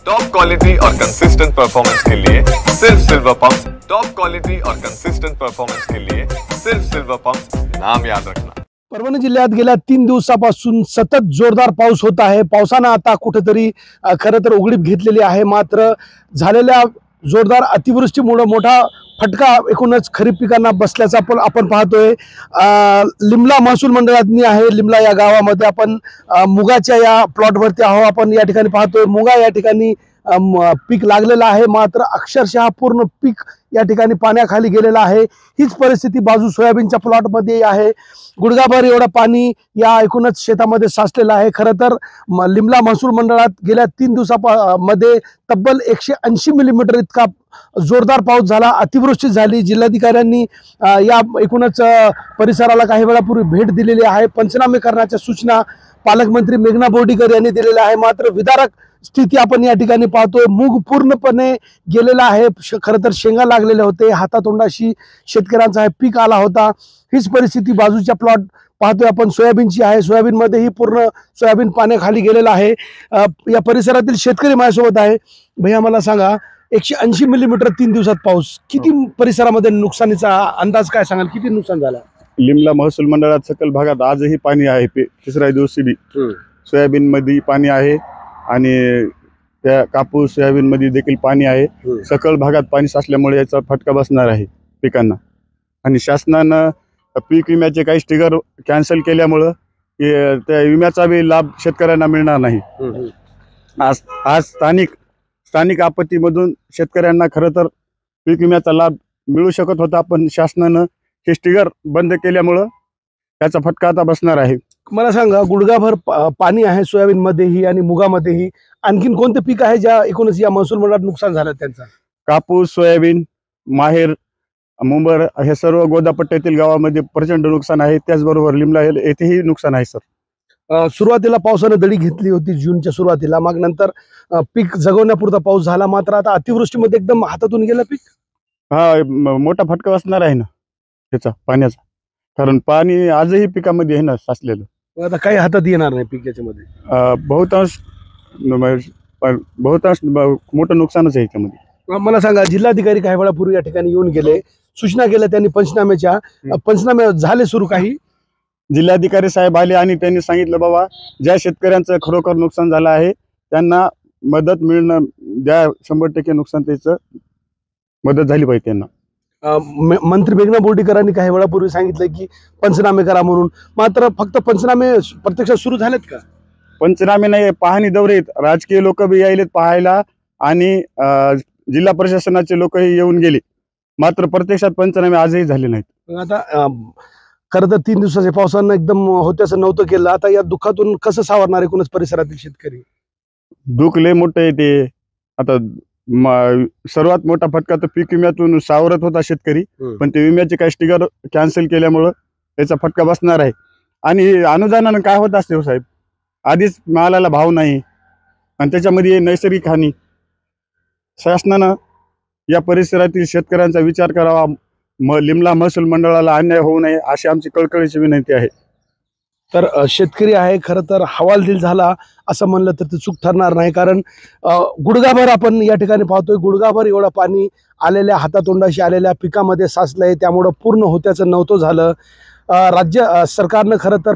Top quality और consistent performance के लिए सिर्फ सिल्वर पंप। टॉप क्वालिटी और कंसिस्टेंट परफॉर्मेंस के लिए सिर्फ सिल्वर पंप, नाम याद रखना। परभणी जिल्ह्यात गेल्या 3 दिवसापासून सतत जोरदार पाऊस होत आहे। पावसाने आता कुठेतरी खरं तर उघडीप घेतलेली आहे, मात्र झालेल्या जोरदार अतिवृष्टीमुळे मोठा फटका एकूणच खरीप पिकांना बसल्याचा आपण पाहतोय। लिमला महसूल मंडळातनी आहे। लिमला या गावामध्ये आपण मुगाच्या या प्लॉटवरती आहोत। आपण या ठिकाणी पाहतोय मुगा या ठिकाणी पीक लागलेलं आहे, मात्र अक्षरशः पूर्ण पीक या ठिकाणी पाण्याखाली गेलेलं आहे। हीच परिस्थिती बाजू सोयाबीनच्या प्लॉटमध्ये आहे। गुडघाभर एवढं पाणी या एकूणच शेतामध्ये साचलेलं आहे। खरं तर लिमला महसूल मंडळात गेल्या 3 दिवसामध्ये तब्बल 180 मिलीमीटर इतका जोरदार पाऊस झाला, अतिवृष्टी झाली। जिल्हाधिकाऱ्यांनी या एकूणच परिसराला काही वेळापूर्वी भेट दिलेली आहे। पंचनामे करण्याच्या सूचना पालकमंत्री मेघना बोर्डीकर यांनी दिलेल्या आहे, मात्र विदारक स्थिती आपण या ठिकाणी पाहतोय। मूग पूर्णपणे गेलेला आहे। खरं तर शेंगा लागलेले होते, हातातोंडाशी शेतकऱ्यांचा हे पीक आला होता। हीच परिस्थिती बाजूच्या प्लॉट पाहतोय आपण सोयाबीनची आहे। सोयाबीनमध्ये ही पूर्ण सोयाबीन पाण्याखाली गेलेला आहे। या परिसरातील शेतकरी माझ्यासोबत आहे। भैया मला सांगा, 180 मिलीमीटर 3 दिवसात पाऊस, किती परिसरामध्ये नुकसानीचा अंदाज काय सांगाल, किती नुकसान झालं? लिमला महसूल मंडळात सकल भागात आजही पाणी आहे। तिसऱ्या दिवशी बी सोयाबीन मध्ये पाणी आहे आणि त्या कापूस सोयाबीन मध्ये देखील पाणी आहे। सकल भागात पाणी साचल्यामुळे याचा फटका बसणार आहे पिकांना। आणि शासनानं पीक विम्याचे काही स्टिगर कॅन्सल केल्यामुळं त्या विम्याचा बी लाभ शेतकऱ्यांना मिळणार नाही। आज स्थानिक आपत्तीमधून शेतकऱ्यांना खरं तर पीक विम्याचा लाभ मिळू शकत होता, पण शासनानं हे स्टिगर बंद केल्यामुळं त्याचा फटका आता बसणार आहे। मला सांगा, गुडघाभर पाणी आहे सोयाबीन मध्येही आणि मुगामध्येही, आणखीन कोणते पीक आहे ज्या एकूणच या महसूल मंडळात नुकसान झालं त्यांचा? कापूस, सोयाबीन, माहेर, मुंबर हे सर्व गोदापट्ट्यातील गावामध्ये प्रचंड नुकसान आहे। त्याचबरोबर लिमला येथेही नुकसान आहे सर। सुरुवातीला पावसाने दडी घेतली होती जूनच्या सुरुवातीला, मग नंतर पीक जगवण्यापुरता पाऊस झाला, मात्र आता अतिवृष्टीमध्ये एकदम हातातून गेलं पीक। हा मोठा फटका बसणार आहे ना त्याचा पाण्याचा, कारण पाणी आजही पिकामध्ये आहे ना साचलेलं। आता काही हातात येणार नाही पीक याच्यामध्ये। बहुतांश मोठं नुकसानच आहे याच्यामध्ये। मला सांगा, जिल्हाधिकारी काही वेळापूर्वी या ठिकाणी येऊन गेले, सूचना केल्या त्यांनी पंचनामे झाले सुरू काही? जिल्हाधिकारी साहेब आले आणि त्यांनी सांगितलं, बाबा ज्या शेतकऱ्यांचं खरोखर नुकसान झालं आहे त्यांना मदत मिळणं द्या, 100% नुकसान त्याचं मदत झाली पाहिजे त्यांना। मंत्री मेघना बोर्डीकरांनी काही वेळापूर्वी सांगितलं की पंचनामे करा म्हणून, मात्र फक्त पंचनामे प्रत्यक्षात सुरू झालेत का? पंचनामे नाही, पाहणी दौरे आहेत। राजकीय लोक बी यायलेत पाहायला आणि जिल्हा प्रशासनाचे लोकही येऊन गेले, मात्र प्रत्यक्षात पंचनामे आजही झाले नाहीत। आता खरं तर 3 दिवसाच्या पावसानं एकदम होत्याचं नव्हतं केलं, आता या दुःखातून कसं सावरणार एकूणच परिसरातील शेतकरी? दुःख लय मोठं आहे ते। आता सर्वात मोठा फटका तर पीक विम्यातून सावरत होता शेतकरी, पण ते विम्याचे काही स्टिगर कॅन्सल केल्यामुळं त्याचा फटका बसणार आहे। आणि अनुदानानं काय होत असते हो साहेब, आधीच मालाला भाव नाही आणि त्याच्यामध्ये नैसर्गिक हानी। शासनानं या परिसरातील शेतकऱ्यांचा विचार करावा, लिमला महसूल मंडळाला अन्याय होऊ नये अशी आमची कळकळीची विनंती आहे। तर शेतकरी आहे, खरं तर हवालदिल झाला असं म्हणलं तर ते चूक ठरणार नाही, कारण गुडघाभर आपण या ठिकाणी पाहतोय, गुडघाभर एवढं पाणी आलेल्या हातातोंडाशी आलेल्या पिकामध्ये साचलंय, त्यामुळं पूर्ण होत्याचं नव्हतं झालं। राज्य सरकारनं खरं तर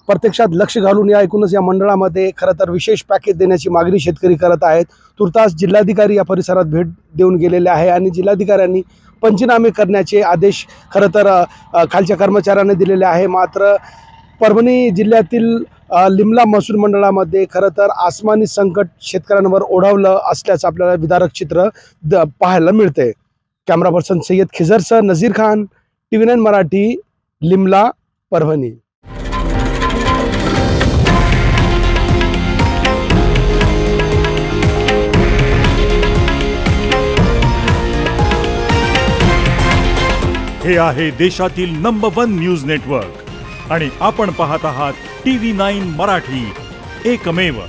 प्रत्यक्षात लक्ष घालून या एकूणच या मंडळामध्ये खरं तर विशेष पॅकेज देण्याची मागणी शेतकरी करत आहेत। तुर्तास जिल्हाधिकारी या परिसरात भेट देऊन गेलेले आहे आणि जिल्हाधिकाऱ्यांनी पंचनामे करण्याचे आदेश खरं तर खालच्या कर्मचाऱ्यांना दिलेले आहे। मात्र परभणी जिल्ह्यातील लिमला महसूल मंडळामध्ये खरं तर आसमानी संकट शेतकऱ्यांवर ओढावलं असल्याचं आपल्याला विदारक चित्र पाहायला मिळते। कॅमेरा पर्सन सय्यद खिजरसह नजीर खान, TV9 मराठी, लिमला, परभणी। हे आहे देशातील नंबर 1 न्यूज नेटवर्क आणि आपण पाहत आहात TV9 मराठी, एकमेव।